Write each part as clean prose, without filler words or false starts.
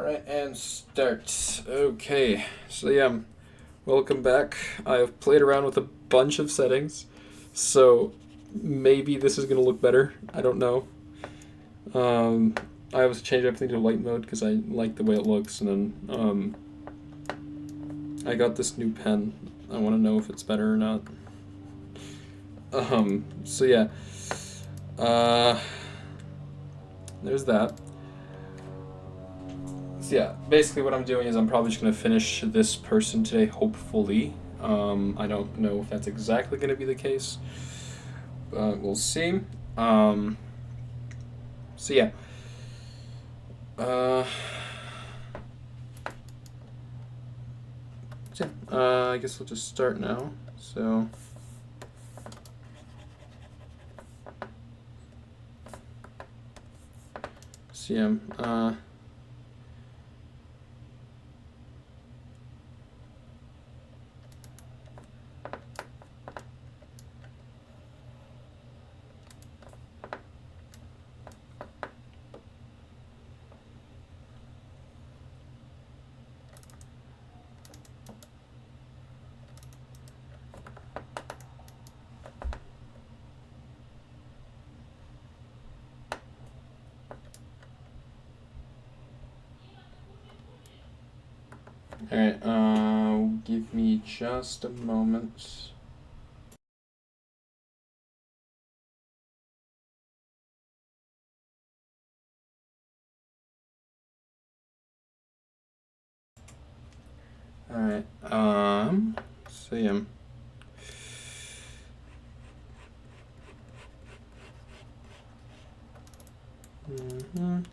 Alright, and start. Okay, so yeah, welcome back. I've played around with a bunch of settings, so maybe this is gonna look better. I don't know. Um, I always change everything to light mode because I like the way it looks, and then I got this new pen. I want to know if it's better or not. So yeah, uh, there's that. So yeah, basically what I'm doing is I'm probably just gonna finish this person today, hopefully. I don't know if that's exactly gonna be the case, but we'll see. Um, so yeah, uh, so yeah, I guess we'll just start now. So. So yeah, Alright, give me just a moment. Alright, so yeah.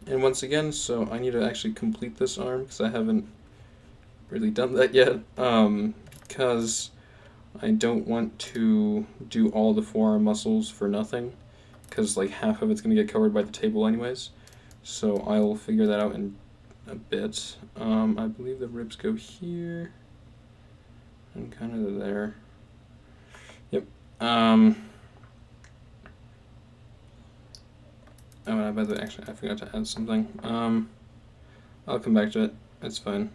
And once again, so I need to actually complete this arm because I haven't really done that yet. Because I don't want to do all the forearm muscles for nothing, because like half of it's gonna get covered by the table anyways. So I will figure that out in a bit. I believe the ribs go here and kind of there. Yep. Oh, by the way, actually, I forgot to add something. I'll come back to it. It's fine.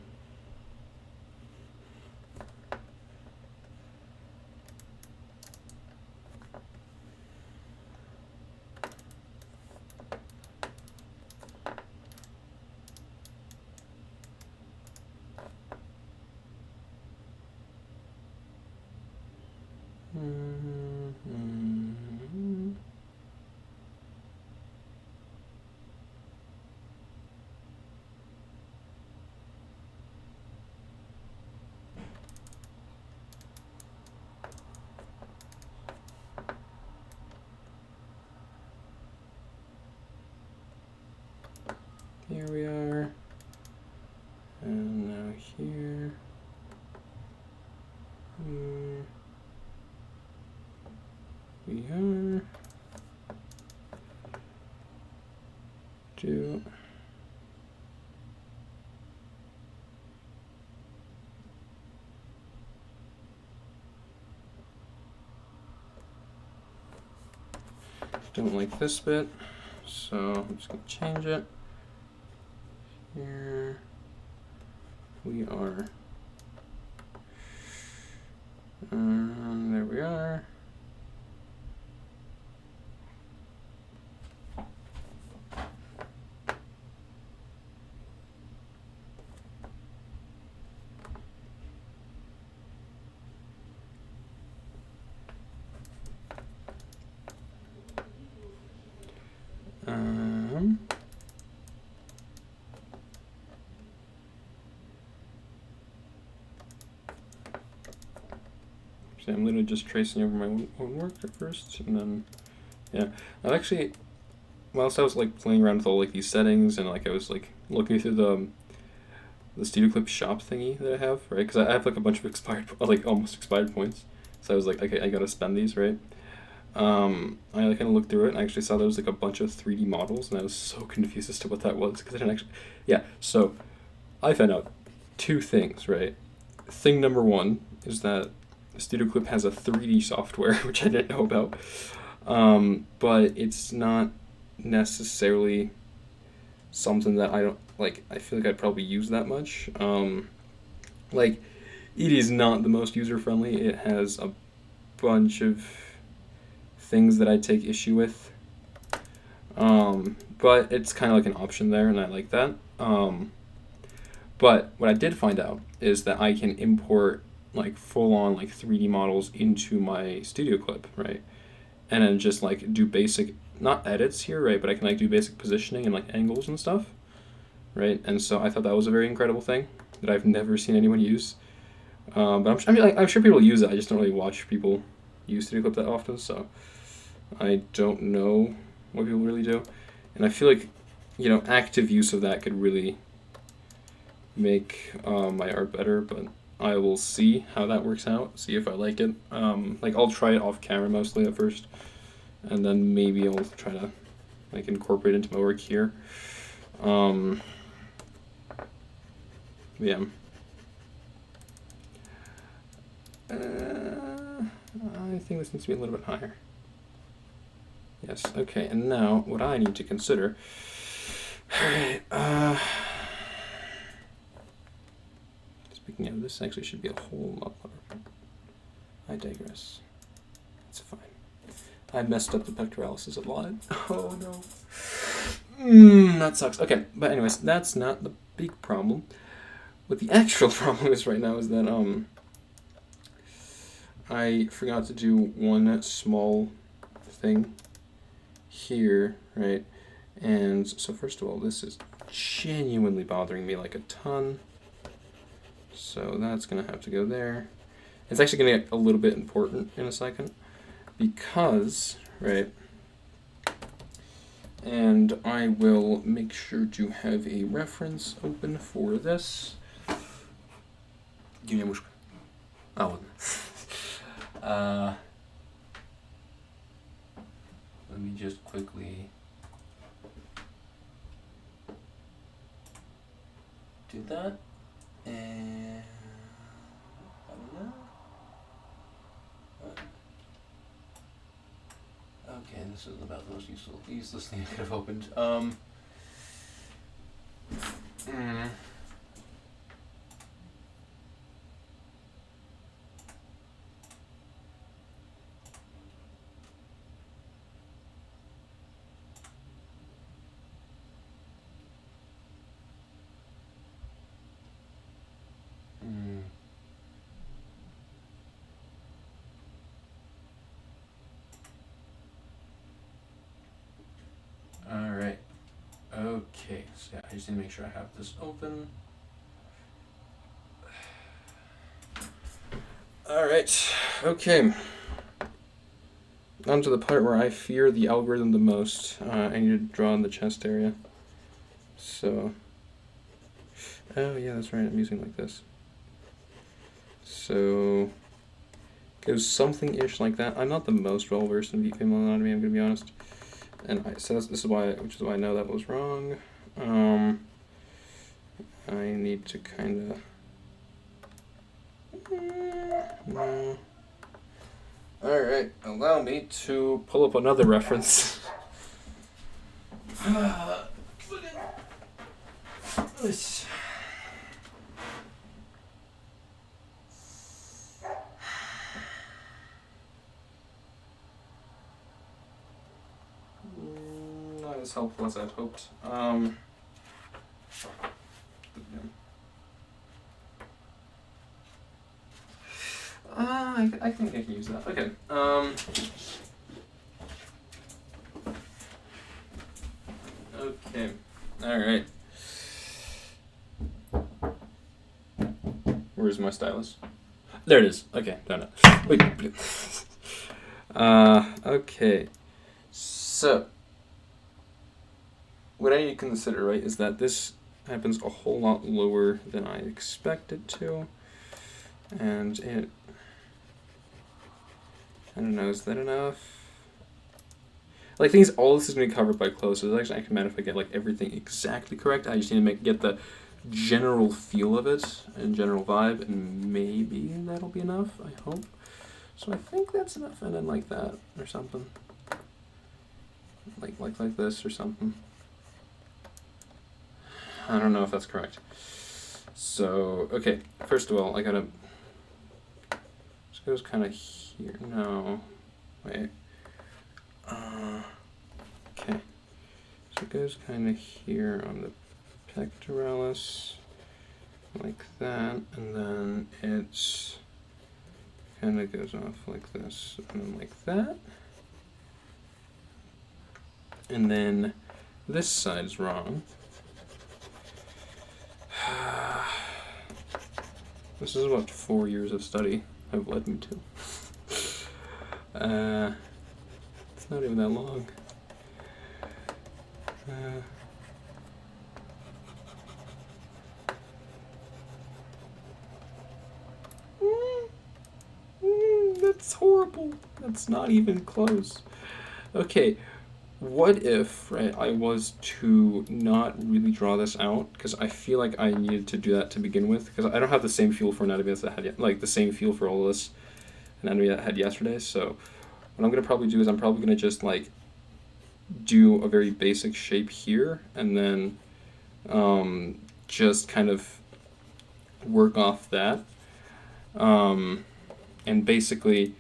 Here we are. And now here. Here we are. Two. Don't like this bit, so I'm just gonna change it. Here we are. There we are. So I'm literally just tracing over my own work at first, and then, yeah. I've actually, whilst I was like playing around with all like these settings, and like I was like looking through the Studio Clip shop thingy that I have, right? Because I have like a bunch of expired, like almost expired points. So I was like, okay, I gotta spend these, right? I like, kind of looked through it, and I actually saw there was like a bunch of 3D models, and I was so confused as to what that was because I didn't actually. Yeah, so I found out two things, right? Thing number one is that Studio Clip has a 3D software, which I didn't know about, but it's not necessarily something that I don't like. I feel like I'd probably use that much. Like, it is not the most user friendly. It has a bunch of things that I take issue with. But it's kind of like an option there, and I like that. But what I did find out is that I can import like full on like 3D models into my Studio Clip, right? And then just like do basic, not edits here, right? But I can like do basic positioning and like angles and stuff, right? And so I thought that was a very incredible thing that I've never seen anyone use. But I'm sure people use it. I just don't really watch people use Studio Clip that often, so I don't know what people really do. And I feel like, active use of that could really make my art better, but I will see how that works out, see if I like it. Like, I'll try it off camera mostly at first, and then maybe I'll try to like incorporate it into my work here. Yeah. I think this needs to be a little bit higher. Yes, okay, and now what I need to consider. Alright, speaking of, this actually should be a whole lot lower. I digress. It's fine. I messed up the pectoralis a lot. Oh no. That sucks. Okay, but anyways, that's not the big problem. What the actual problem is right now is that I forgot to do one small thing here, right? And so first of all, this is genuinely bothering me like a ton. So that's gonna have to go there. It's actually gonna get a little bit important in a second because, right? And I will make sure to have a reference open for this. Give me a let me just quickly do that, and okay, this is about the most useless thing I could have opened. Alright. Okay, so yeah, I just need to make sure I have this open. Alright, okay. On to the part where I fear the algorithm the most. I need to draw in the chest area. So, oh yeah, that's right, I'm using like this. So, goes something-ish like that. I'm not the most well-versed in female anatomy, I'm gonna be honest. And which is why I know that was wrong. I need to kind of... Alright, allow me to pull up another reference. Not as helpful as I'd hoped. I think I can use that. Okay. Okay. All right. Where's my stylus? There it is. Okay, done it. Wait. Okay. So, what I need to consider, right, is that this happens a whole lot lower than I expect it to, and it. I don't know. Is that enough? Like, things, all this is going to be covered by clothes, so it's actually, I can manage if I get like everything exactly correct. I just need to get the general feel of it and general vibe, and maybe that'll be enough. I hope. So I think that's enough, and then like that or something, like this or something. I don't know if that's correct. So, okay, first of all, I gotta, this goes kind of here, no, wait, okay, so it goes kind of here on the pectoralis, like that, and then it's kind of goes off like this, and then like that, and then this side is wrong. This is what 4 years of study have led me to. It's not even that long. That's horrible. That's not even close. Okay, what if, right, I was to not really draw this out, because I feel like I needed to do that to begin with, because I don't have the same feel for anatomy as I had, like the same feel for all of this anatomy that I had yesterday, so what I'm going to probably do is I'm probably going to just like do a very basic shape here, and then just kind of work off that, and basically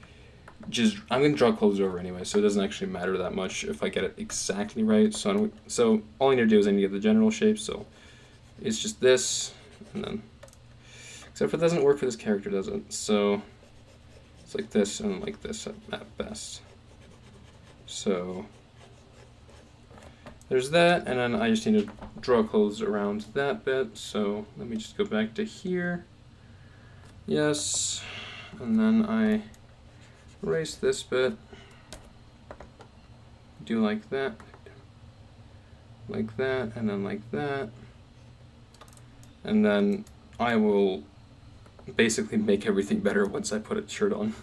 just I'm gonna draw clothes over anyway, so it doesn't actually matter that much if I get it exactly right. So all I need to do is I need to get the general shape. So it's just this, and then except for it doesn't work for this character, does it? So it's like this and like this at best. So there's that, and then I just need to draw clothes around that bit. So let me just go back to here. Yes, and then I erase this bit, do like that, and then like that, and then I will basically make everything better once I put a shirt on.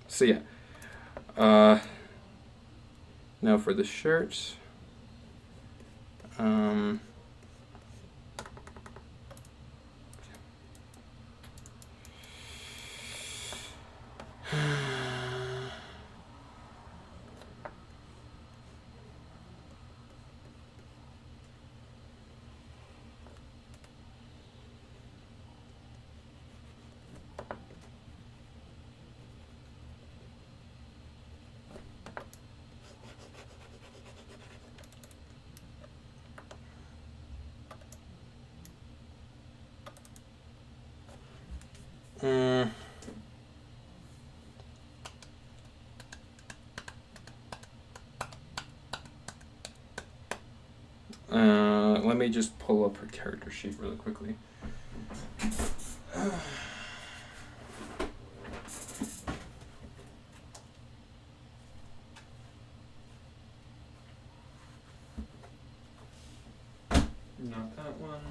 So yeah, now for the shirt, let me just pull up her character sheet really quickly. Not that one.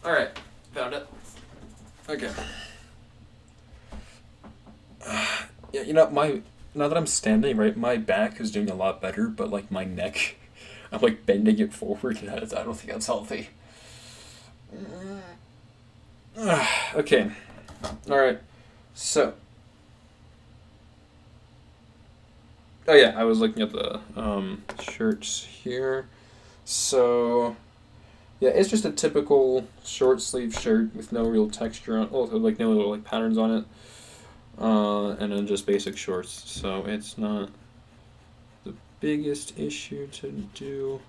Alright, found it. Okay. Yeah, you know, now that I'm standing, right, my back is doing a lot better, but like my neck, I'm like bending it forward, and I don't think that's healthy. Okay. Alright. So. Oh yeah, I was looking at the shirts here. So yeah, it's just a typical short sleeve shirt with no real texture on, also like no little like patterns on it, and then just basic shorts. So it's not the biggest issue to do.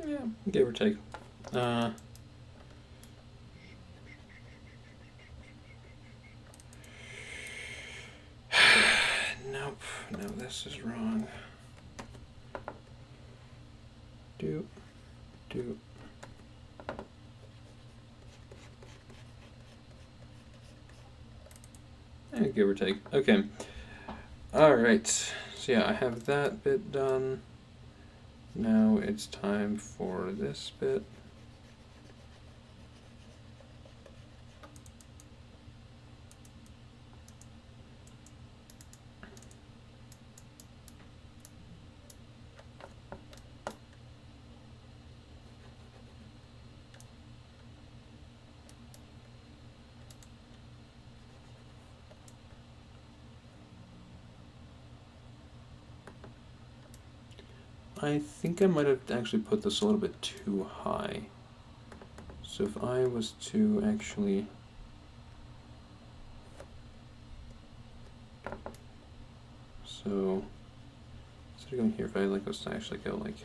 Yeah, give or take. Nope, no, this is wrong. Do. Give or take. Okay. Alright. So yeah, I have that bit done. Now it's time for this bit. I think I might have actually put this a little bit too high. So if I was to actually... So, instead of going here, if I was to actually go like,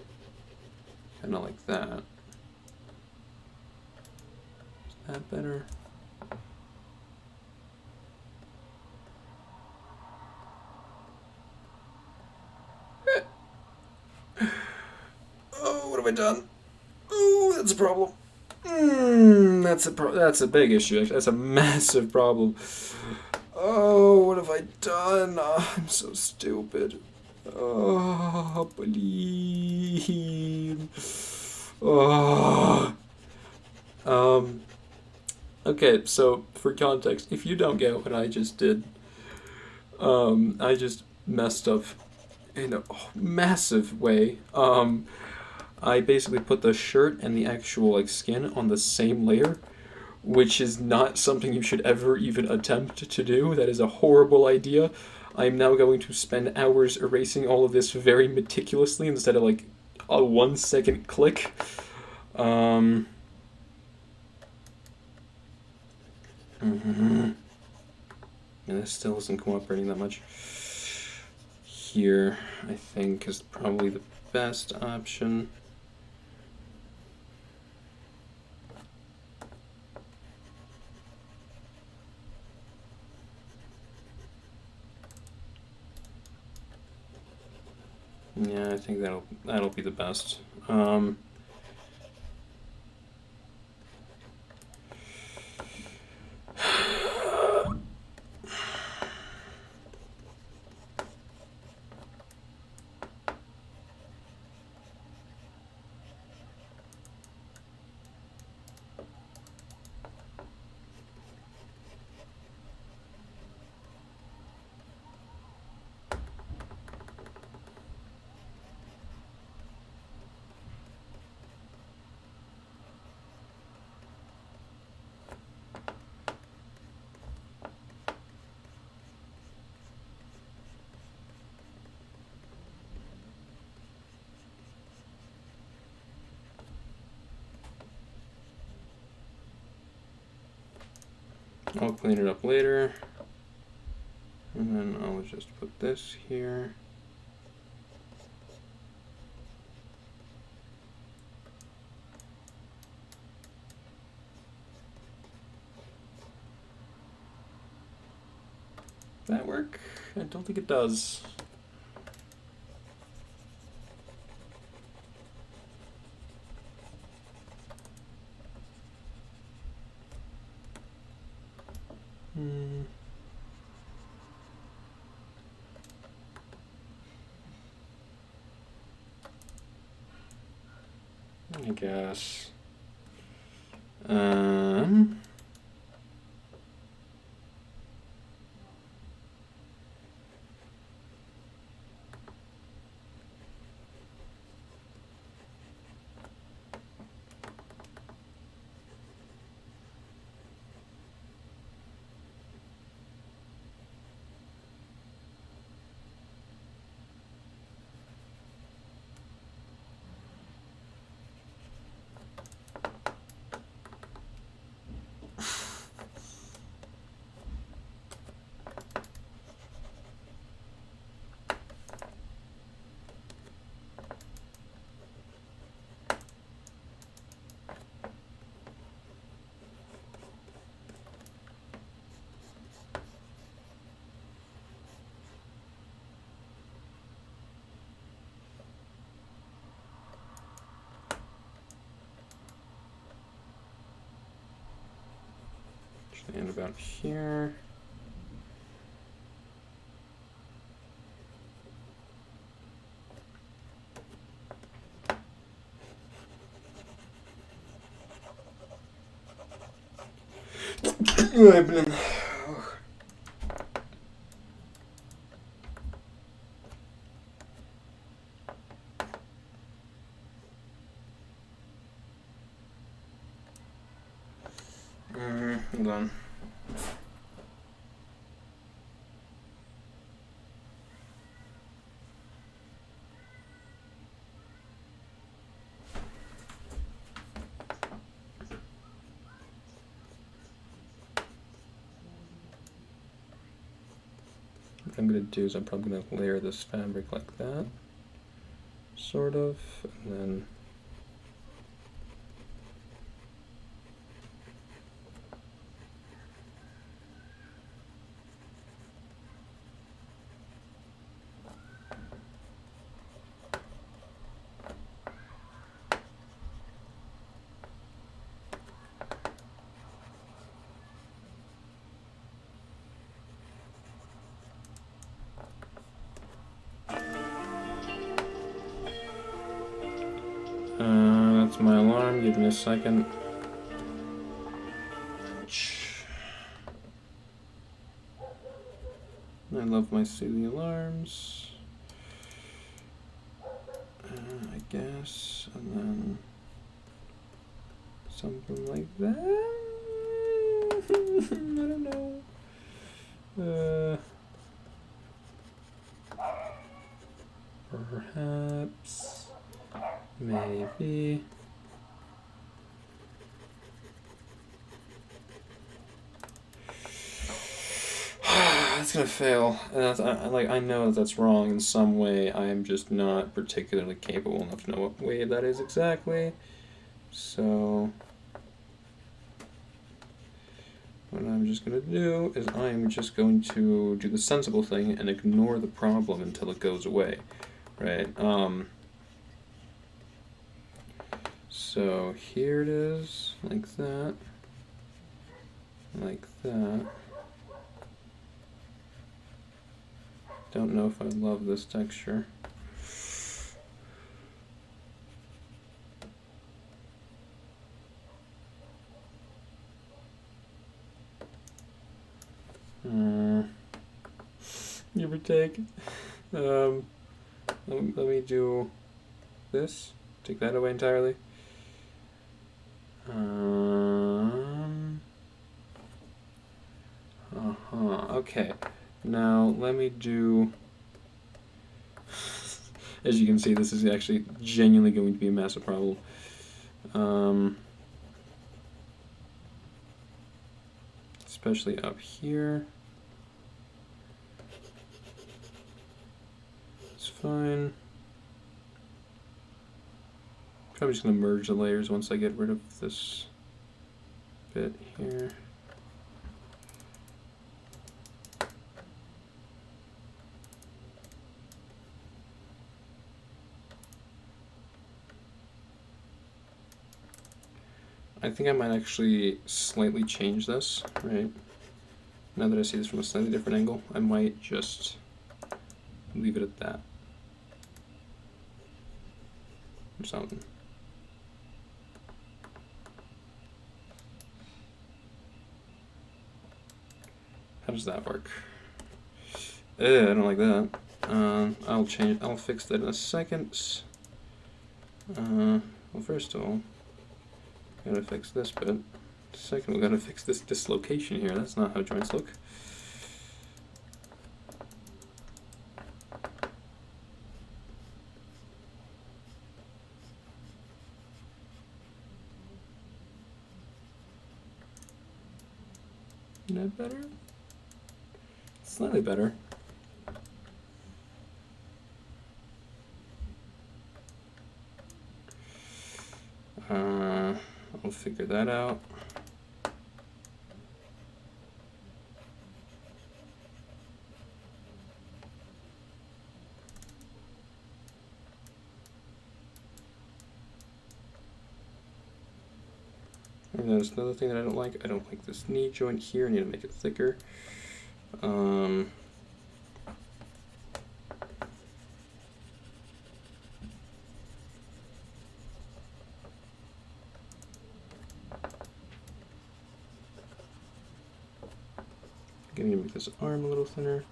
kind of like that. Is that better? Oh, what have I done? Oh, that's a problem. That's a big issue. That's a massive problem. Oh, what have I done? Oh, I'm so stupid. Oh, please. Oh. Okay, so for context, if you don't get what I just did, I just messed up in a massive way. I basically put the shirt and the actual like skin on the same layer, which is not something you should ever even attempt to do. That is a horrible idea. I'm now going to spend hours erasing all of this very meticulously instead of like a 1 second click. And this still isn't cooperating that much. Here, I think, is probably the best option. Yeah, I think that'll be the best. I'll clean it up later. And then I'll just put this here. That work? I don't think it does. I guess. And about here. Hold on. What I'm going to do is I'm probably going to layer this fabric like that, sort of, and then that's my alarm. Give me a second. I love my soothing alarms. I guess, and then something like that. I don't know. Perhaps. Maybe. That's gonna fail. And that's, I know that's wrong in some way. I am just not particularly capable enough to know what way that is exactly. So what I'm just gonna do is I'm just going to do the sensible thing and ignore the problem until it goes away, right? So here it is, like that, like that. Don't know if I love this texture. Give or take. Let me do this. Take that away entirely. Okay. Now let me do. As you can see, this is actually genuinely going to be a massive problem. Especially up here. It's fine. Probably just going to merge the layers once I get rid of this bit here. I think I might actually slightly change this, right? Now that I see this from a slightly different angle, I might just leave it at that. Or something. How does that work? I don't like that. I'll fix that in a second. Well, first of all, gotta fix this bit. Second, we gotta fix this dislocation here. That's not how joints look. Is that better? Slightly better. I'll figure that out. There's another thing that I don't like. I don't like this knee joint here. I need to make it thicker. Gonna make this arm a little thinner.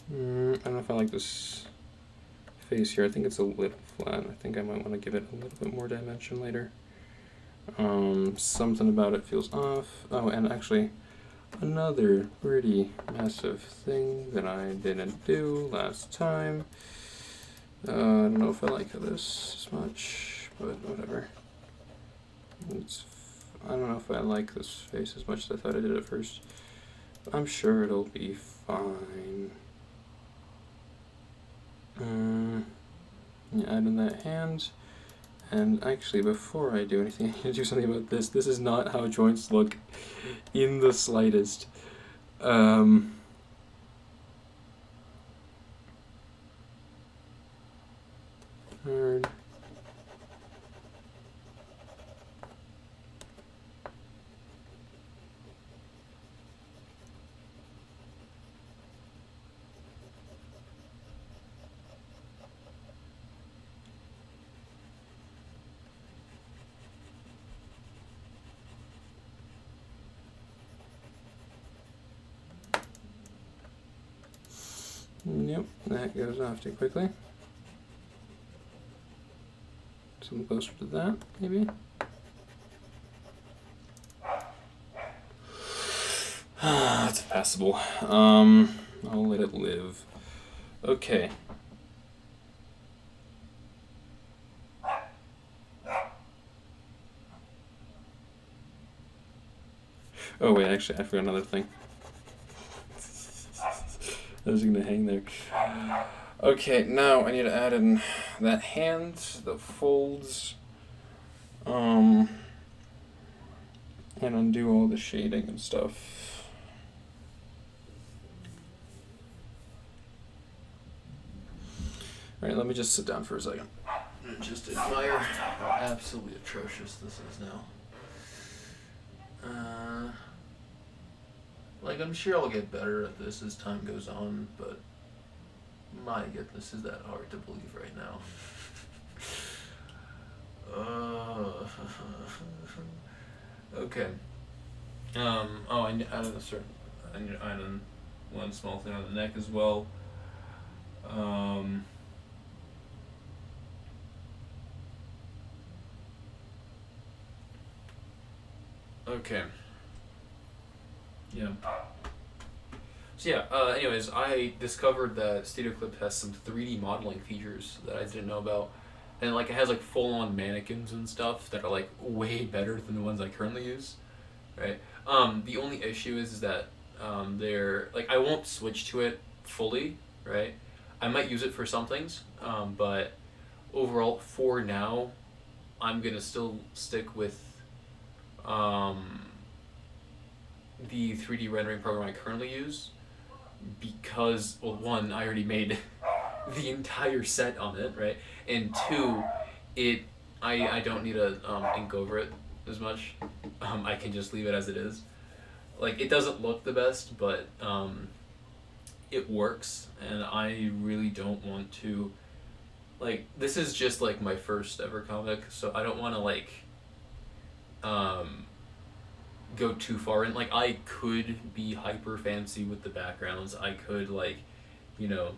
I don't know if I like this face here. I think it's a little flat. I think I might want to give it a little bit more dimension later. Something about it feels off. Oh, and actually, another pretty massive thing that I didn't do last time. I don't know if I like this as much, but whatever. I don't know if I like this face as much as I thought I did at first. I'm sure it'll be fine. Yeah, add in that hand. And actually, before I do anything, I need to do something about this. This is not how joints look in the slightest. Hard. Yep, that goes off too quickly. Something closer to that, maybe. That's passable. I'll let it live. Okay. Oh wait, actually, I forgot another thing. I was gonna hang there. Okay, now I need to add in that hand, the folds, and undo all the shading and stuff. Alright, let me just sit down for a second and just admire how absolutely atrocious this is now. Like, I'm sure I'll get better at this as time goes on, but my goodness, is that hard to believe right now. Okay. Oh, I need to add in one small thing on the neck as well. Okay. Yeah. So yeah, anyways, I discovered that Studio Clip has some 3D modeling features that I didn't know about. And like it has like full-on mannequins and stuff that are like way better than the ones I currently use. Right? The only issue is that they're like I won't switch to it fully, right? I might use it for some things, but overall for now I'm gonna still stick with the 3D rendering program I currently use because, well, one, I already made the entire set on it, right? And two, I don't need to ink over it as much. I can just leave it as it is. Like, it doesn't look the best, but it works, and I really don't want to, like, this is just, like, my first ever comic, so I don't want to, like, go too far in. Like, I could be hyper fancy with the backgrounds. I could, like, you know,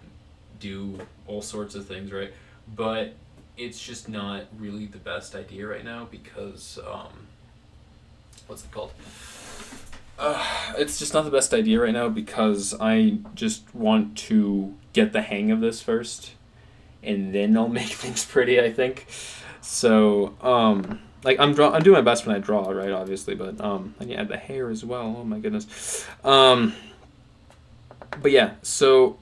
do all sorts of things, right? But it's just not really the best idea right now because, what's it called? It's just not the best idea right now because I just want to get the hang of this first, and then I'll make things pretty, I think. So, like I'm doing my best when I draw, right? Obviously, but I need to add the hair as well. Oh my goodness. But yeah, so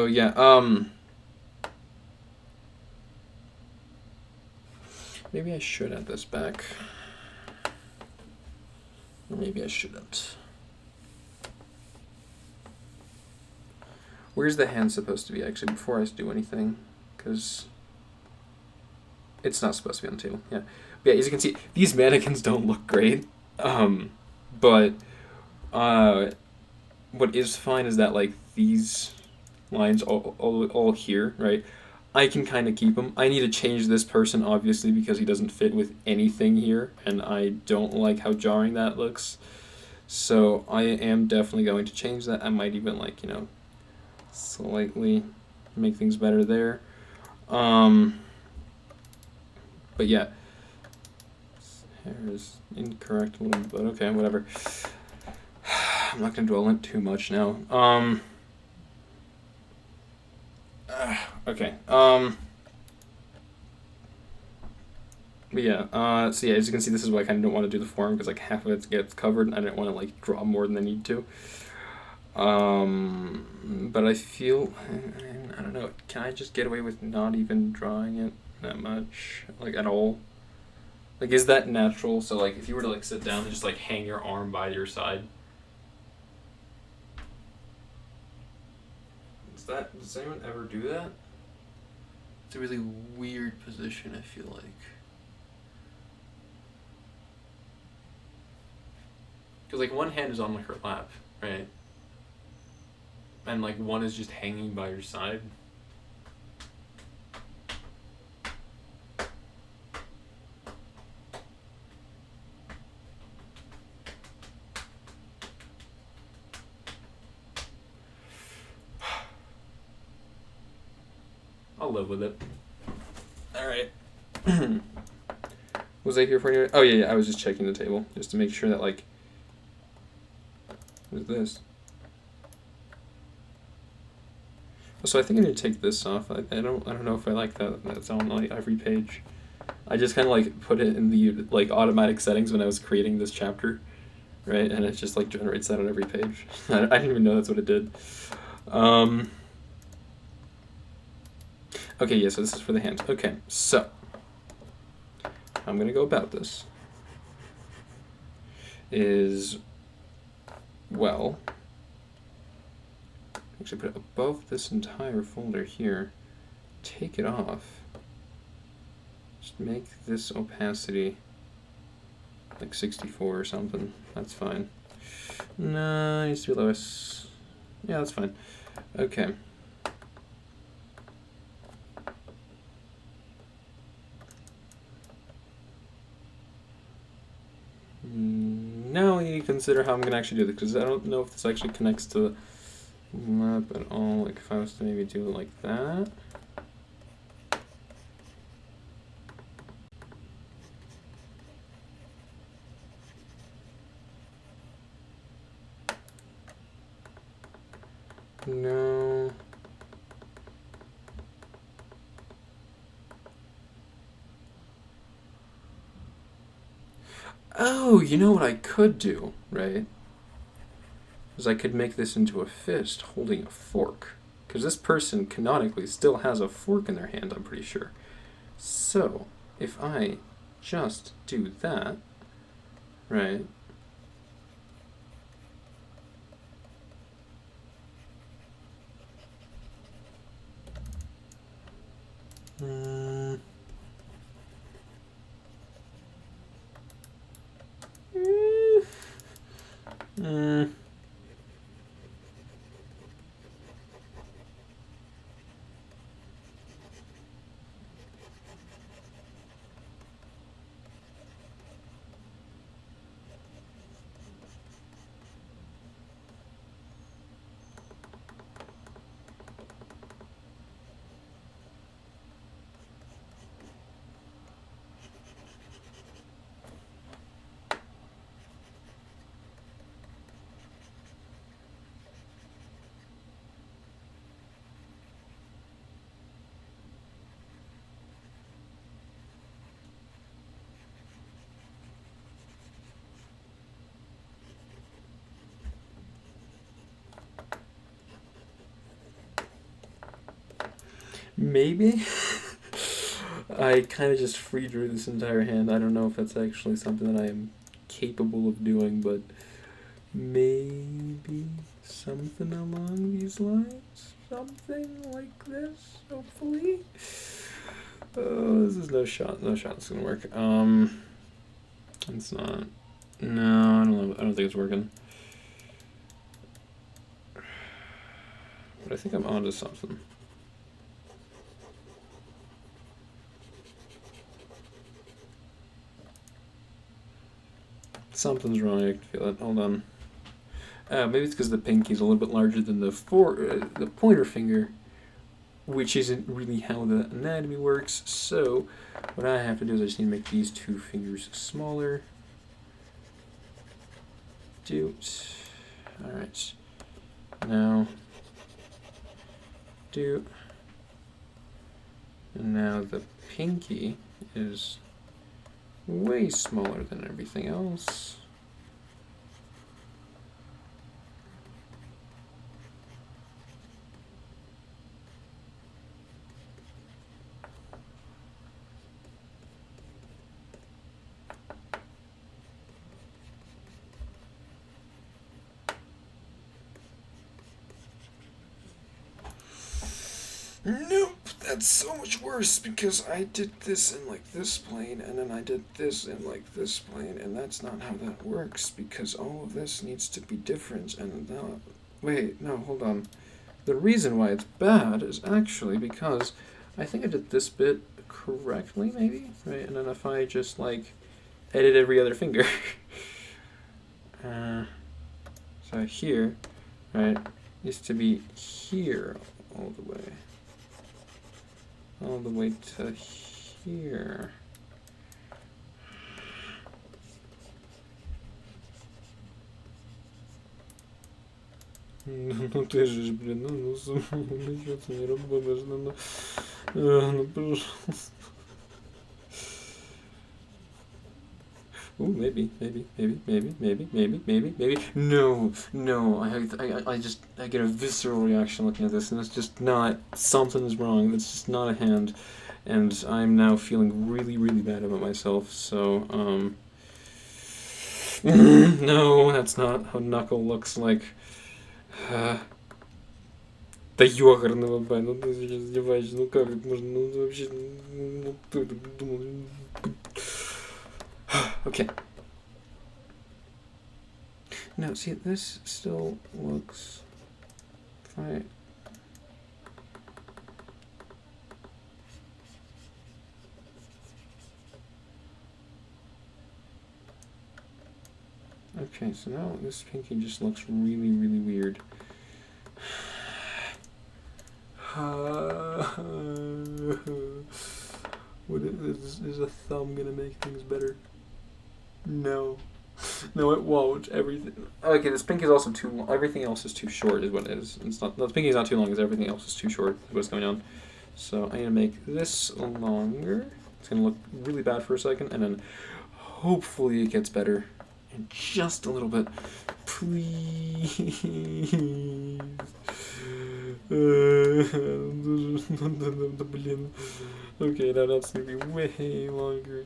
yeah, Maybe I should add this back. Or maybe I shouldn't. Where's the hand supposed to be, actually, before I do anything? Because it's not supposed to be on the table. Yeah. But yeah, as you can see, these mannequins don't look great. But what is fine is that, like, these lines all here, right? I can kind of keep him. I need to change this person, obviously, because he doesn't fit with anything here, and I don't like how jarring that looks. So I am definitely going to change that. I might even, like, you know, slightly make things better there. But yeah, hair is incorrect a little, but okay, whatever. I'm not gonna dwell on it too much now. Okay. But yeah, so yeah, as you can see, this is why I kind of don't want to do the form, because like half of it gets covered, and I didn't want to like draw more than I need to. But I feel, I don't know, can I just get away with not even drawing it that much, like at all? Like, is that natural? So like, if you were to like sit down and just like hang your arm by your side, does anyone ever do that? It's a really weird position, I feel like. Because like one hand is on like her lap, right? And like one is just hanging by your side. I'll live with it. Alright. Was I here for you? Oh yeah, I was just checking the table just to make sure that like. What is this? So I think I need to take this off. I don't know if I like that. That's on like every page. I just kind of like put it in the like automatic settings when I was creating this chapter, right? And it just like generates that on every page. I didn't even know that's what it did. Okay, yeah, so this is for the hand. Okay, so I'm going to go about this is, well, actually put it above this entire folder here, take it off, just make this opacity like 64 or something, that's fine. No, it needs to be less. Yeah, that's fine. Okay. Now you need to consider how I'm going to actually do this, because I don't know if this actually connects to the map at all. Like if I was to maybe do it like that. No. Oh, you know what I could do, right? Is I could make this into a fist holding a fork. Because this person canonically still has a fork in their hand, I'm pretty sure. So, if I just do that, right? Maybe. I kind of just free drew this entire hand. I don't know if that's actually something that I am capable of doing, but maybe something along these lines. Something like this, hopefully. Oh, this is no shot. No shot it's gonna work. It's not. No, I don't know. I don't think it's working. But I think I'm onto something. Something's wrong. I can feel it. Hold on. Maybe it's because the pinky's a little bit larger than the pointer finger, which isn't really how the anatomy works. So what I have to do is I just need to make these two fingers smaller. Alright. Now and now the pinky is way smaller than everything else. Nope, that's so much worse because I did this in like this plane and then I did this in like this plane, and that's not how that works because all of this needs to be different. And now, wait, no, hold on. The reason why it's bad is actually because I think I did this bit correctly, maybe, right? And then if I just like edit every other finger, so here, right, used to be here all the way to here. Ну ты же, блин, ну что-то не работаешь, ну пожалуйста. Ooh, maybe. No. I get a visceral reaction looking at this, and it's just not, something is wrong. It's just not a hand, and I'm now feeling really, really bad about myself. So, no, that's not how knuckle looks like. Да ёкарного бай, ну ты сейчас издеваешься, ну как это можно, ну вообще, ну кто это придумал? Okay. Now, see, this still looks fine. Okay, so now this pinky just looks really, really weird. Is a thumb gonna make things better? No. No, it won't. Everything. Okay, this pinky is also too long. Everything else is too short, is what it is. It's not. The pinky is not too long, because everything else is too short. Is what's going on. So I'm gonna make this longer. It's gonna look really bad for a second, and then hopefully it gets better in just a little bit. Please. Okay, now that's gonna be way longer.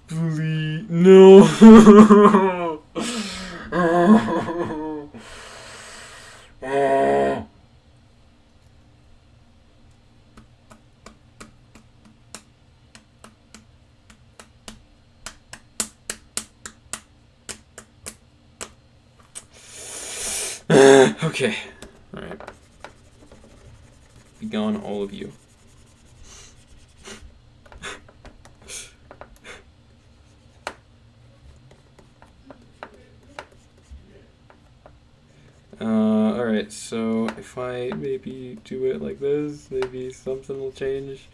Please, no. Okay, all right. Be gone, all of you. Alright, so if I maybe do it like this, maybe something will change.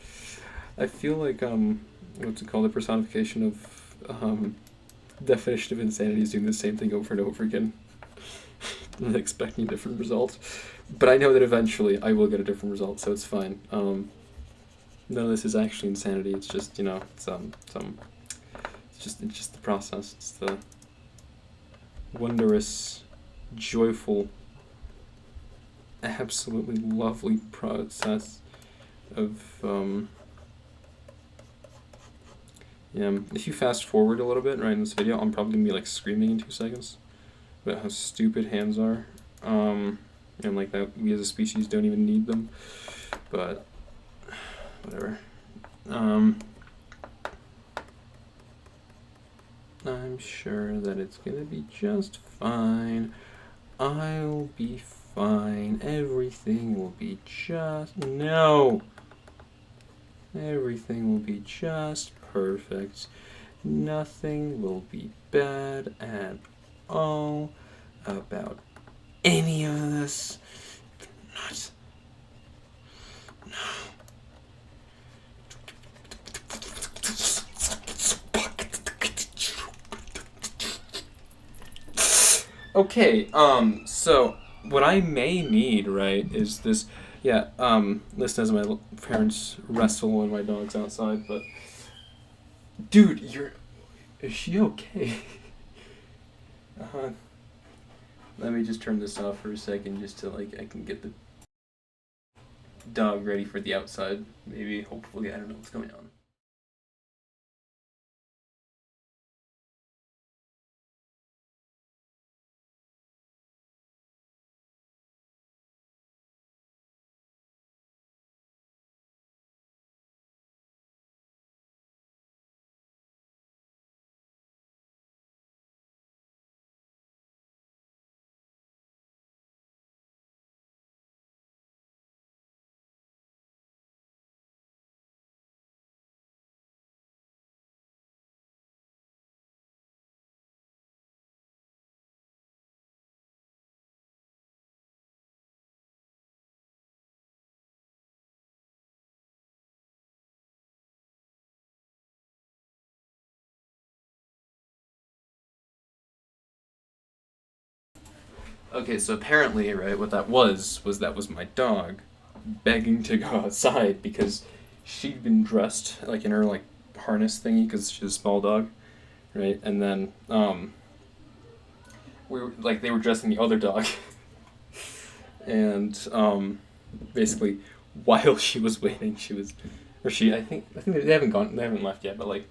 I feel like, what's it called, the personification of, definition of insanity is doing the same thing over and over again. And expecting a different result. But I know that eventually I will get a different result, so it's fine. None of this is actually insanity, it's just, you know, it's just the process. It's the wondrous, joyful absolutely lovely process of yeah. If you fast forward a little bit right in this video, I'm probably gonna be like screaming in 2 seconds about how stupid hands are, and like that we as a species don't even need them, but whatever. I'm sure that it's gonna be just fine. I'll be fine. Everything will be just... No! Everything will be just perfect. Nothing will be bad at all about any of this. Not... Okay, so what I may need, right, is this. Yeah, listen as my parents wrestle and my dog's outside, but. Dude, is she okay? Let me just turn this off for a second just to, like, I can get the dog ready for the outside. Maybe, hopefully, I don't know what's going on. Okay, so apparently, right, what that was my dog begging to go outside because she'd been dressed like in her like harness thingy because she's a small dog, right? And then we were like they were dressing the other dog, and basically while she was waiting, she was, or she I think they haven't left yet, but like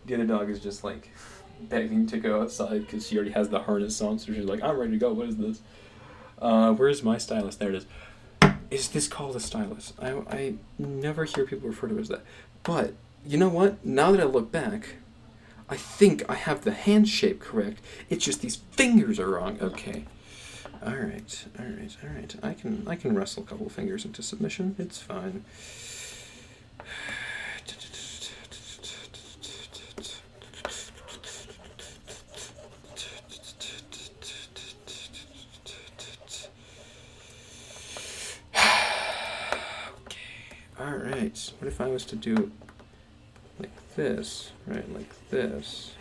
the other dog is just like begging to go outside because she already has the harness on, so she's like, I'm ready to go. What is this? Where's my stylus? There it is. Is this called a stylus? I never hear people refer to it as that. But, you know what? Now that I look back, I think I have the hand shape correct. It's just these fingers are wrong. Okay. Alright. I can wrestle a couple of fingers into submission. It's fine. Alright, what if I was to do like this, right? Like this,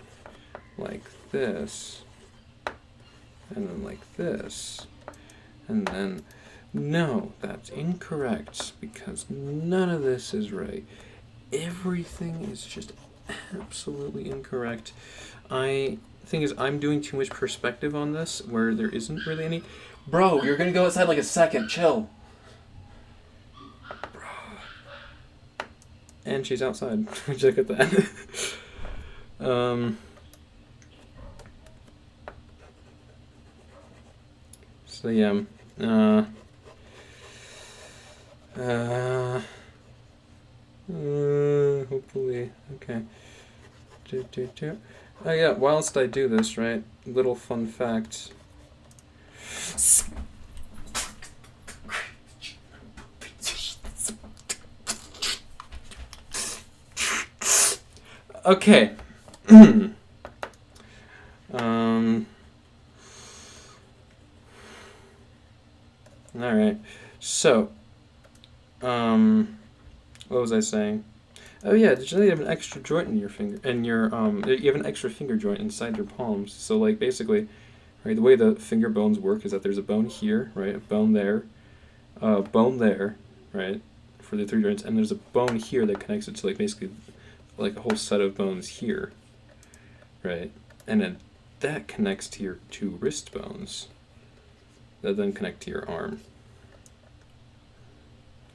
and then like this, and then, no, that's incorrect, because none of this is right. Everything is just absolutely incorrect. The thing is, I'm doing too much perspective on this, where there isn't really any. Bro, you're gonna go outside like a second, chill. And she's outside. Look at that. So yeah. Hopefully, okay. Oh yeah, whilst I do this, right? Little fun fact. Okay. All right. So, what was I saying? Oh yeah, did you know you have an extra joint in your finger, and you have an extra finger joint inside your palms. So like basically, right, the way the finger bones work is that there's a bone here, right, a bone there, right, for the 3 joints, and there's a bone here that connects it to like basically like a whole set of bones here, right, and then that connects to your 2 wrist bones that then connect to your arm,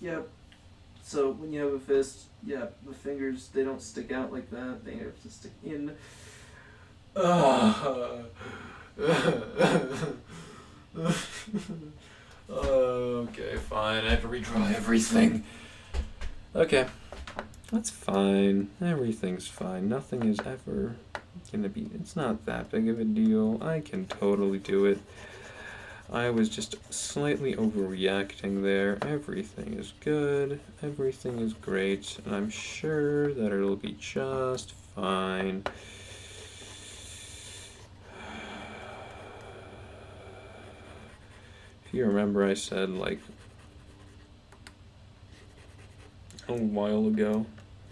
Yep. So when you have a fist, yeah, the fingers, they don't stick out like that. They have to stick in. Okay, fine. I have to redraw everything. Okay. That's fine. Everything's fine. Nothing is ever gonna be. It's not that big of a deal. I can totally do it. I was just slightly overreacting there. Everything is good. Everything is great. And I'm sure that it'll be just fine. If you remember, I said, like, a while ago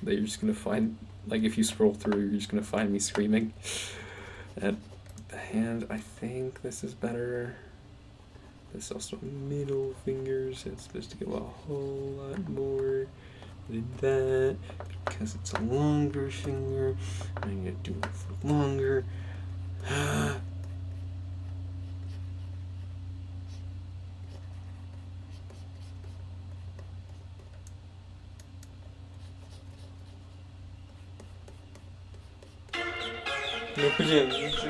that you're just gonna find, like, if you scroll through, you're just gonna find me screaming at the hand. I think this is better. This also middle fingers. It's supposed to go a whole lot more than that because it's a longer finger. I need to do it for longer. No pajamas.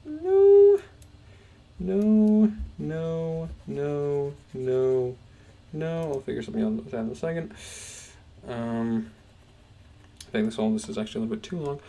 No. No. No. No. No. No. I'll figure something out with that in a second. I think this is actually a little bit too long.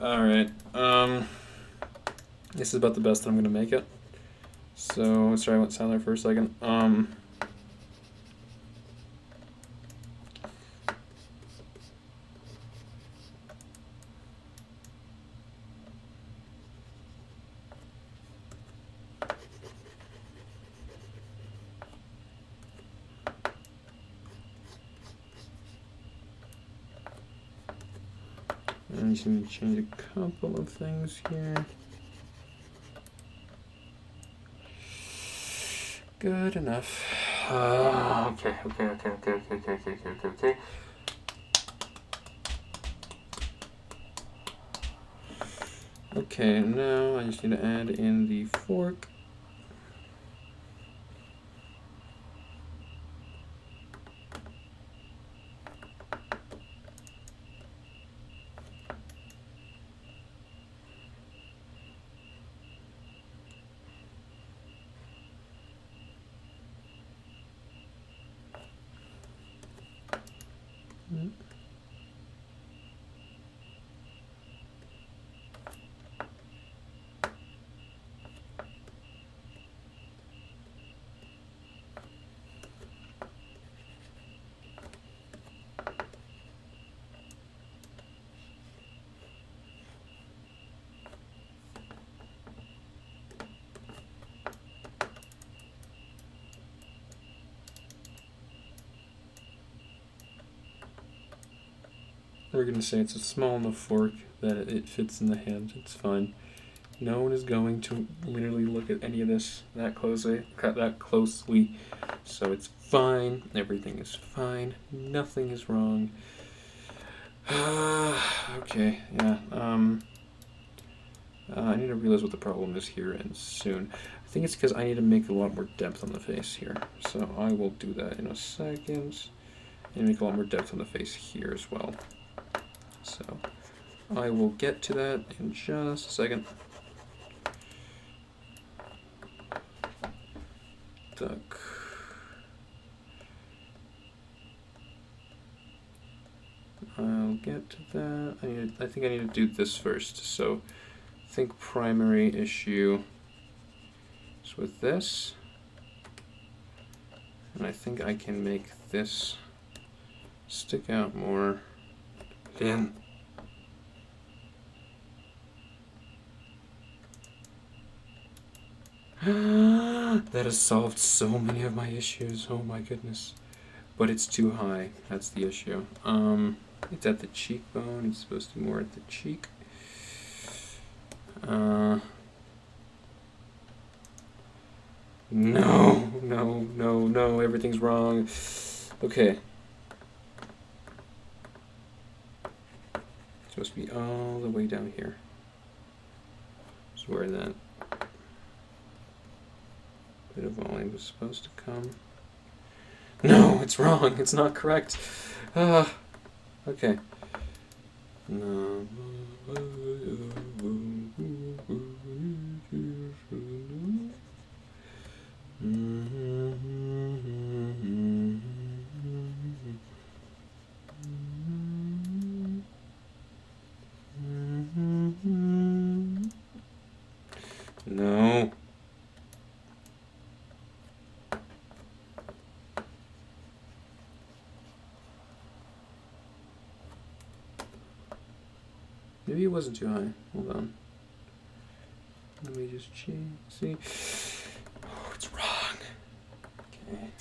Alright, this is about the best that I'm gonna make it. So, sorry, I went silent for a second. I just need to change a couple of things here. Good enough. Okay. Okay, now I just need to add in the fork. We're gonna say it's a small enough fork that it fits in the hand. It's fine. No one is going to literally look at any of this that closely, so it's fine. Everything is fine. Nothing is wrong. Okay, yeah. I need to realize what the problem is here and soon. I think it's because I need to make a lot more depth on the face here. So I will do that in a second. And make a lot more depth on the face here as well. So I will get to that in just a second. Duck. I'll get to that. I think I need to do this first. So I think primary issue is with this. And I think I can make this stick out more. Then that has solved so many of my issues. Oh my goodness. But it's too high. That's the issue. It's at the cheekbone. It's supposed to be more at the cheek. No. Everything's wrong. Okay. It's supposed to be all the way down here. That's where that bit of volume was supposed to come. No, it's wrong. It's not correct. Okay. No. No. Maybe it wasn't too high. Hold on. Let me just see. Oh, it's wrong. Okay.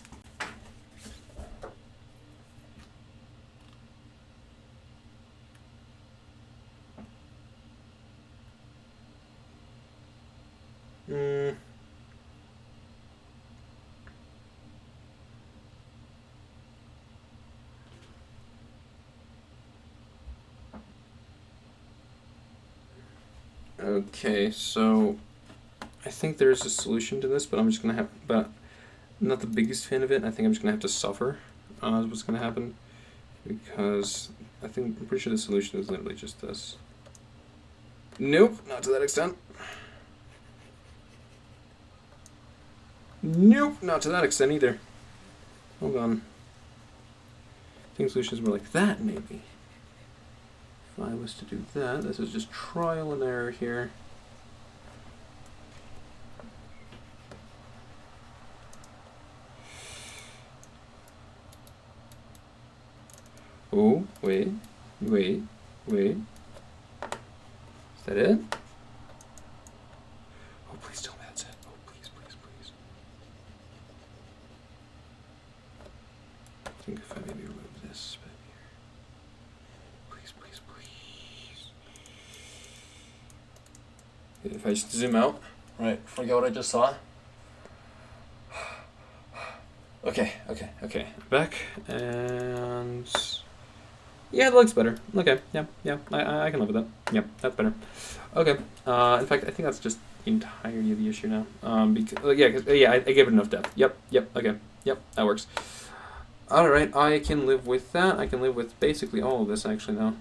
Okay, so I think there's a solution to this, but I'm just gonna have. But I'm not the biggest fan of it. I think I'm just gonna have to suffer. Is what's gonna happen, because I'm pretty sure the solution is literally just this. Nope, not to that extent. Nope, not to that extent either. Hold on. I think solutions were like that, maybe. if I was to do that, this is just trial and error here. Oh, wait. Is that it? Oh, please tell me that's it. Oh, please. I think if I maybe remove this bit here. Please. If I just zoom out, right, forget what I just saw. Okay. Back, and yeah, it looks better. Okay, yeah, I can live with that. Yep, that's better. Okay, in fact, I think that's just the entirety of the issue now. Because I gave it enough depth. Yep, okay, yep, that works. All right, I can live with that. I can live with basically all of this actually now.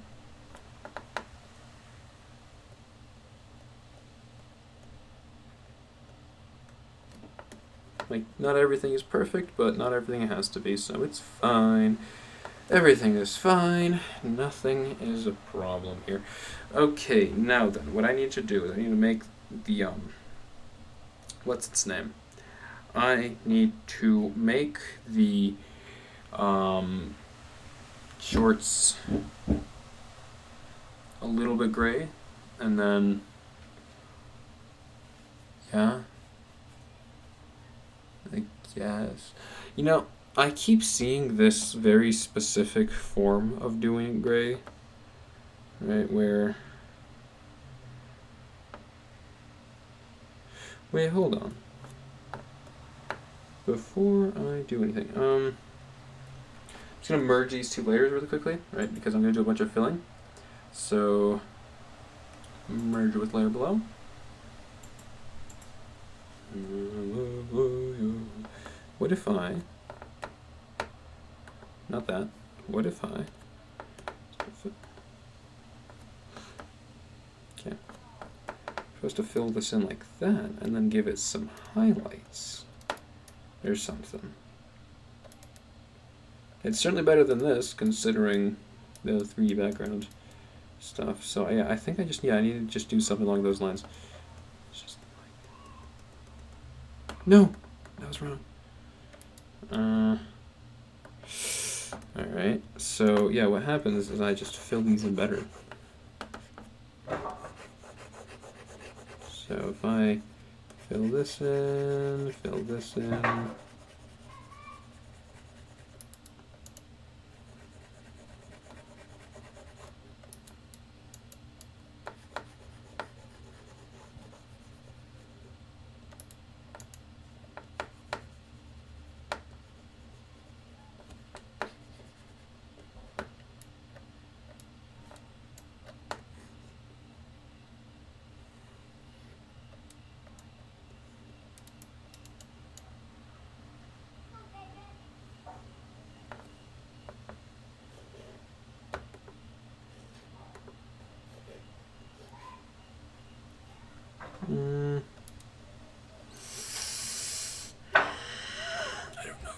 Like, not everything is perfect, but not everything has to be, so it's fine. Everything is fine. Nothing is a problem here. Okay, now then, what I need to do is I need to make the, what's its name? I need to make the, shorts a little bit gray, and then, yeah. I guess. You know, I keep seeing this very specific form of doing gray. Right, where... Wait, hold on. Before I do anything, I'm just going to merge these two layers really quickly, right, because I'm going to do a bunch of filling. So, merge with layer below. What if I, not that, what if I, okay, supposed to fill this in like that and then give it some highlights or something. It's certainly better than this considering the 3D background stuff. So yeah, I think I need to just do something along those lines. No, that was wrong. Alright, so yeah, what happens is I just fill these in better. So if I fill this in,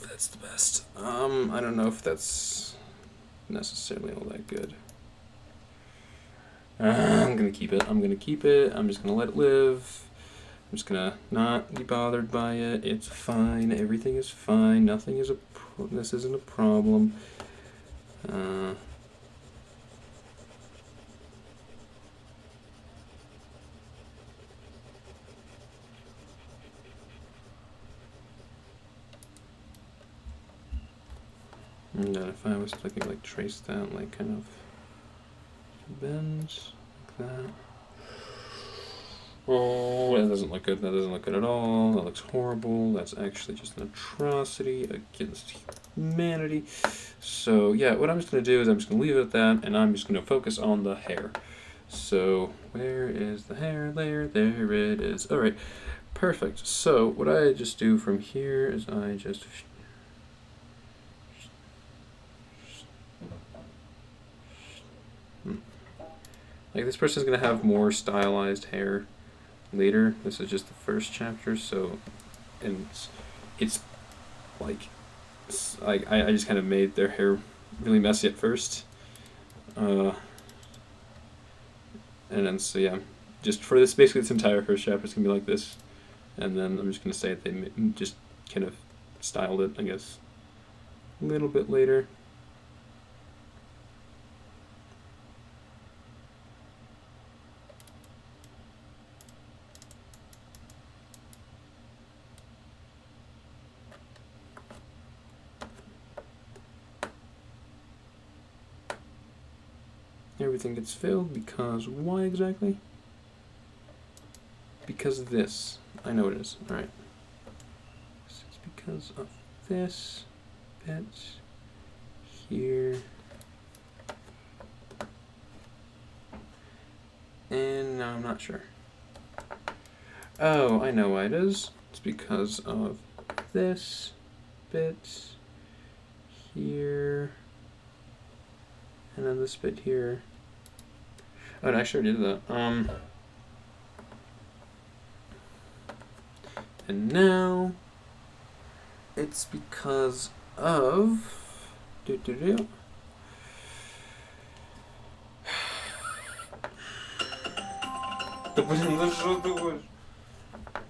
that's the best. I don't know if that's necessarily all that good. I'm gonna keep it. I'm just gonna let it live. I'm just gonna not be bothered by it. It's fine. Everything is fine. Nothing is this isn't a problem. And then if I was to like trace that, like kind of bends like that. Oh, that doesn't look good. That doesn't look good at all. That looks horrible. That's actually just an atrocity against humanity. So yeah, what I'm just gonna do is I'm just gonna leave it at that, and I'm just gonna focus on the hair. So where is the hair layer? There it is. All right, perfect. So what I just do from here is I just like this person's gonna have more stylized hair later. This is just the first chapter, so and it's like I just kind of made their hair really messy at first. And then, so yeah, just for this, basically this entire first chapter is going to be like this. And then I'm just going to say that they just kind of styled it, I guess, a little bit later. Everything gets filled because why exactly? Because of this. I know it is. Alright. So it's because of this bit here. And now I'm not sure. Oh, I know why it is. It's because of this bit here. And then this bit here. Oh, and I sure did that. And now it's because of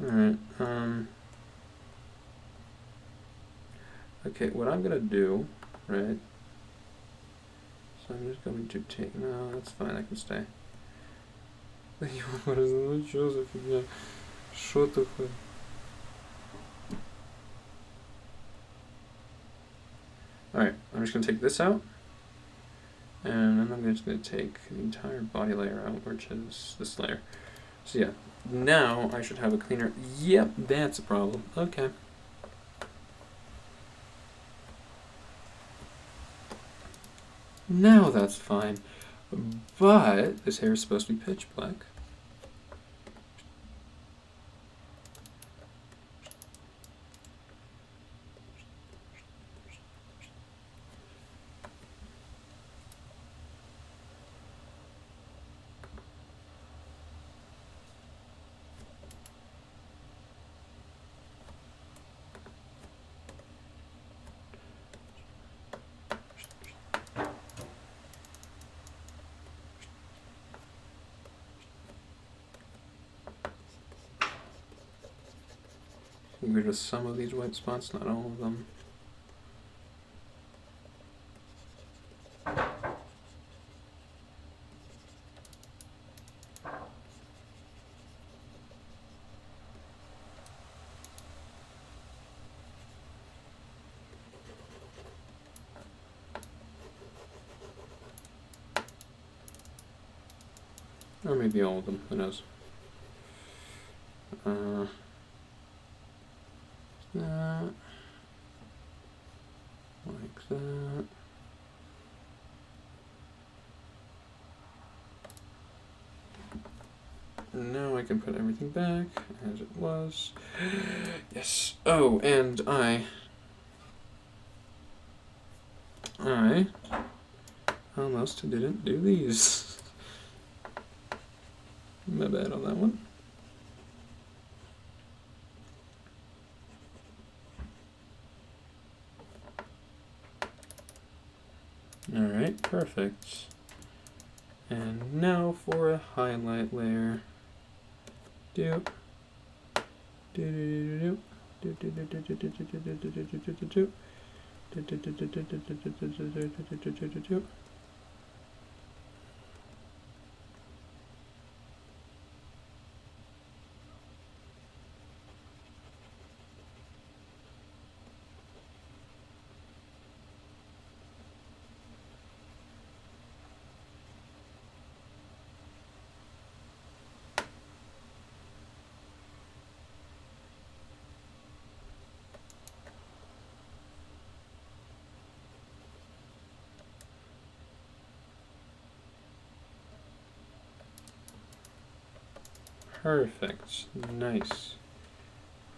Alright, okay, what I'm gonna do, right? So I'm just going to take, no, that's fine, I can stay. Joseph again. Что такое? Alright, I'm just going to take this out. And then I'm just going to take the entire body layer out, which is this layer. So yeah, now I should have a cleaner. Yep, that's a problem. Okay. Now that's fine. But this hair is supposed to be pitch black. Get rid of some of these white spots, not all of them. Or maybe all of them, who knows. That. Like that. Now I can put everything back as it was. Yes. Oh, and I almost didn't do these. My bad on that one. Alright, perfect. And now for a highlight layer. Do do do do do do do do do do do do do do do do. Perfect. Nice.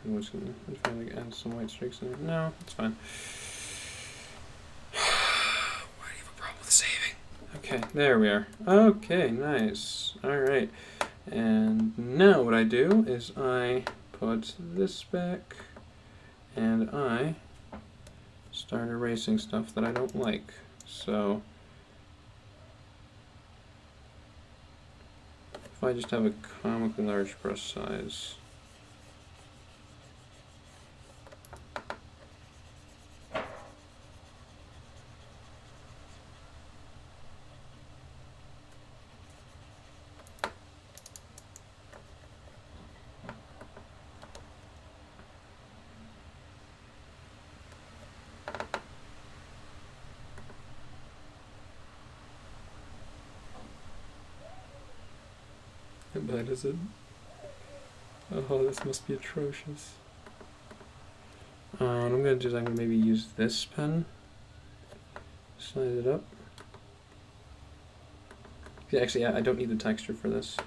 I'm just gonna try to add some white streaks in there. No, it's fine. Why do you have a problem with saving? Okay, there we are. Okay, nice. Alright. And now what I do is I put this back and I start erasing stuff that I don't like. So if I just have a comically large brush size? How bad is it? Oh, this must be atrocious. What I'm gonna do is I'm gonna maybe use this pen. Size it up. Yeah, actually, I don't need the texture for this.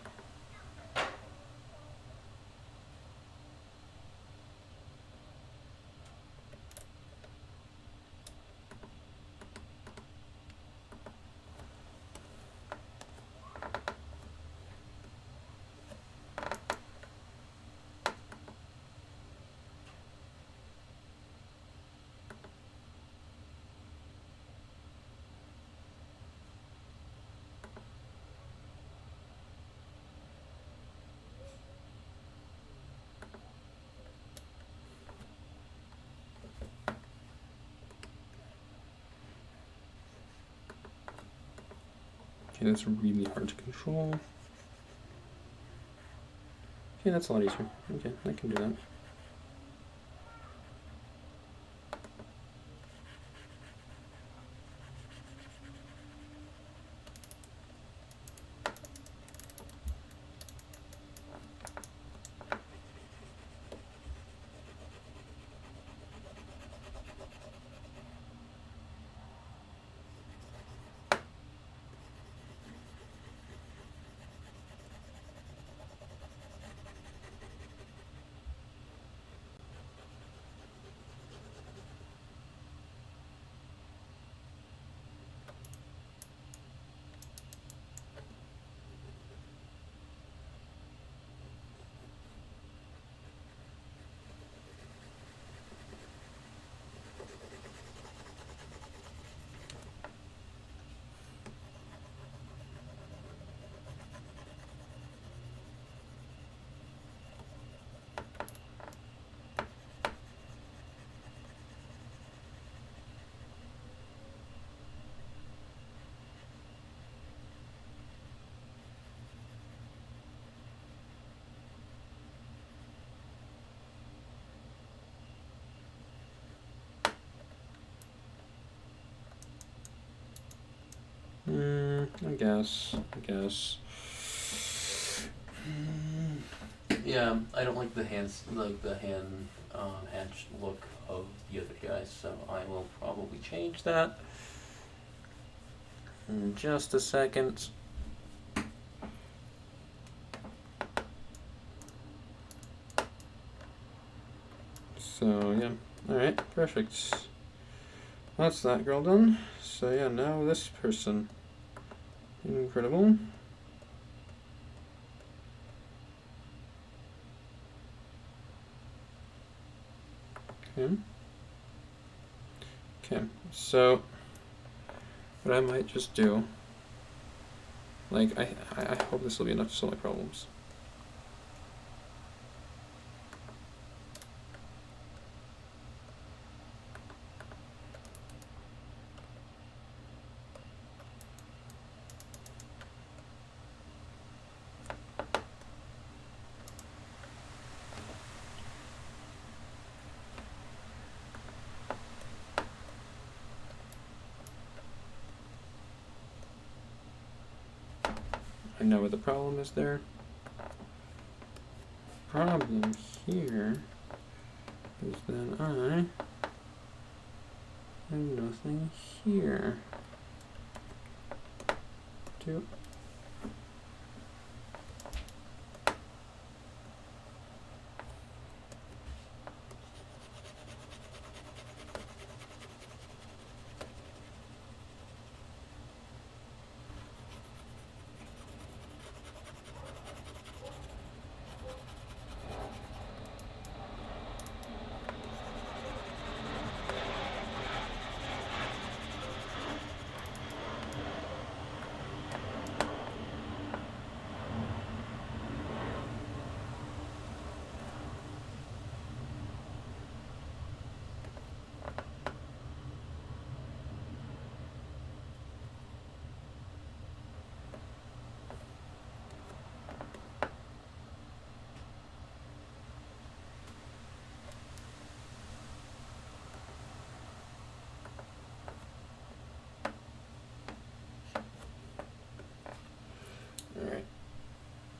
Okay, that's really hard to control. Okay, that's a lot easier. Okay, I can do that. I guess. Yeah, I don't like the hand hatched look of the other guys, so I will probably change that in just a second. So yeah, all right, perfect. That's that girl done. So yeah, now this person. Incredible. Okay, so what I might just do, like, I hope this will be enough to solve my problems. I know what the problem is there. Problem here is that I have nothing here. Two.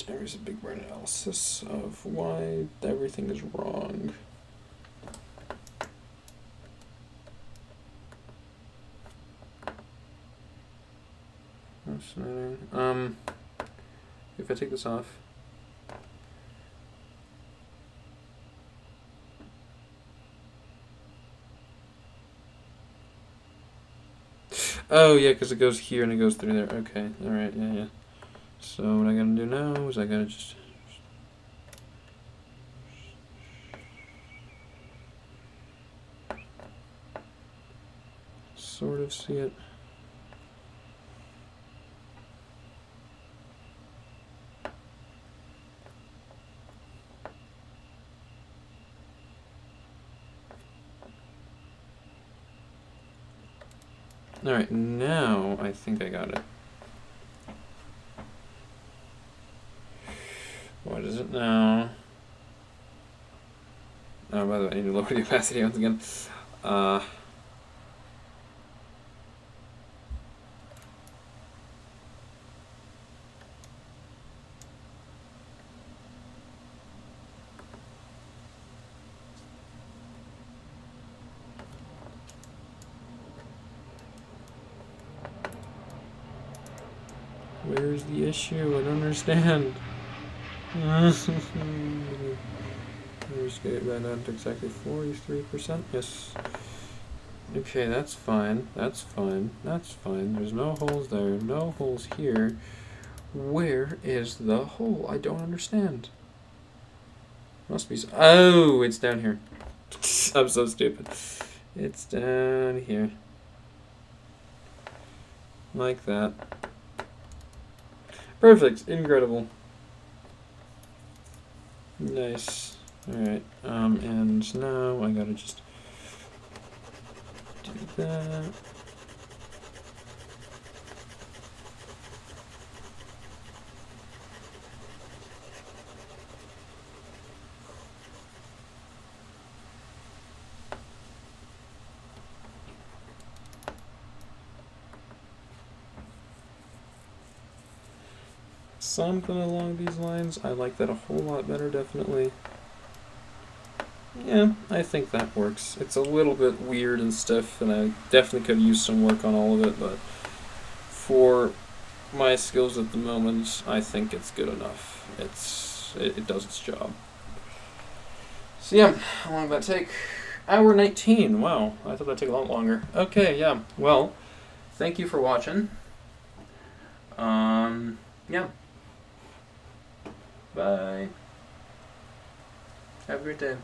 There's a big brain analysis of why everything is wrong. Fascinating. If I take this off. Oh, yeah, because it goes here and it goes through there. Okay, alright, yeah. So what I gotta do now is I gotta just... sort of see it. Alright, now I think I got it. What is it now? Oh, by the way, I need to lower the opacity once again. Where's the issue? I don't understand. Let's get that down to exactly 43%. Yes. Okay, that's fine. That's fine. That's fine. There's no holes there. No holes here. Where is the hole? I don't understand. Must be. Oh, it's down here. I'm so stupid. It's down here. Like that. Perfect. Incredible. Nice. Alright. And now I gotta just do that. Something along these lines. I like that a whole lot better, definitely. Yeah, I think that works. It's a little bit weird and stiff, and I definitely could use some work on all of it, but for my skills at the moment, I think it's good enough. It does its job. So yeah, how long did that take? Hour 19. Wow, I thought that'd take a lot longer. Okay, yeah. Well, thank you for watching. Yeah. Bye. Have a great day.